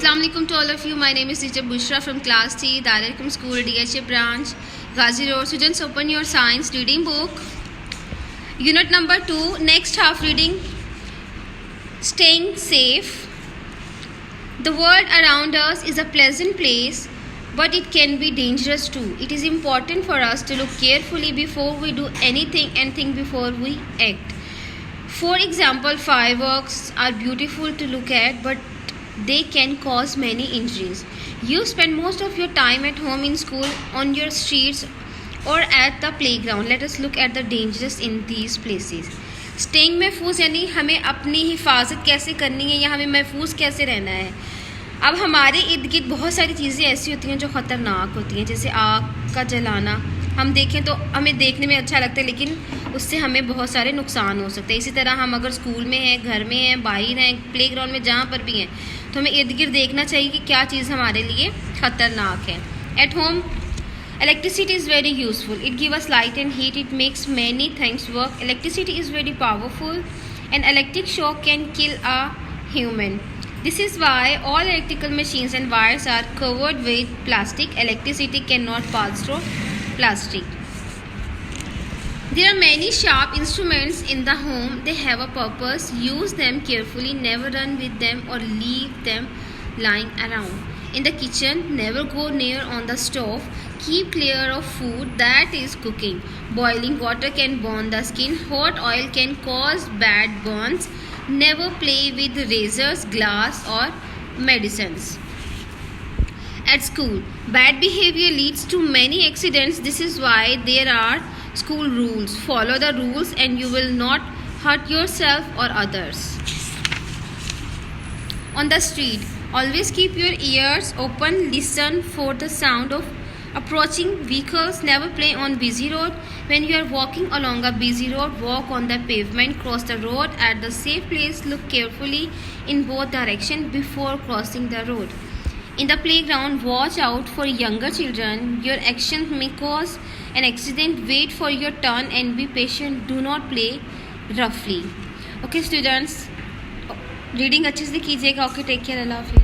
Assalamu alaikum to all of you. My name is teacher Bushra from class T, Darul School, DHA branch, Ghazi Road. Students, open your science reading book. Unit number 2, next half reading, staying safe. The world around us is a pleasant place, but it can be dangerous too. It is important for us to look carefully before we do anything and think before we act. For example, fireworks are beautiful to look at, but they can cause many injuries. You spend most of your time at home, in school, on your streets, or at the playground. Let us look at the dangers in these places. Staying महफूज यानी हमें अपनी हिफाजत कैसे करनी है या हमें महफूज कैसे रहना है. अब हमारे इर्द गिर्द बहुत सारी चीज़ें ऐसी होती हैं जो ख़तरनाक होती हैं, जैसे आग का जलाना. हम देखें तो हमें देखने में अच्छा लगता है, लेकिन उससे हमें बहुत सारे नुकसान हो सकते हैं. इसी तरह हम अगर स्कूल में हैं, घर में हैं, बाहर हैं, प्लेग्राउंड में, जहाँ पर भी हैं, तो हमें इर्द गिर्द देखना चाहिए कि क्या चीज़ हमारे लिए ख़तरनाक है. At home, electricity is very useful. It gives us light and heat. It makes many things work. Electricity is very powerful. An electric shock can kill a human. This is why all electrical machines and wires are covered with plastic. Electricity cannot pass through plastic. There are many sharp instruments in the home. They have a purpose. Use them carefully. Never run with them or leave them lying around. In the kitchen, never go near on the stove. Keep clear of food that is cooking. Boiling water can burn the skin. Hot oil can cause bad burns. Never play with razors, glass or medicines. At school, bad behavior leads to many accidents. This is why there are school rules. Follow the rules and you will not hurt yourself or others. On the street, always keep your ears open. Listen for the sound of approaching vehicles. Never play on busy road. When you are walking along a busy road, walk on the pavement. Cross the road at the safe place. Look carefully in both directions before crossing the road. In the playground, watch out for younger children. Your actions may cause an accident. Wait for your turn and be patient. Do not play roughly. Okay students, reading अच्छे से कीजिएगा. Okay, take care, अल्लाह हाफिज़.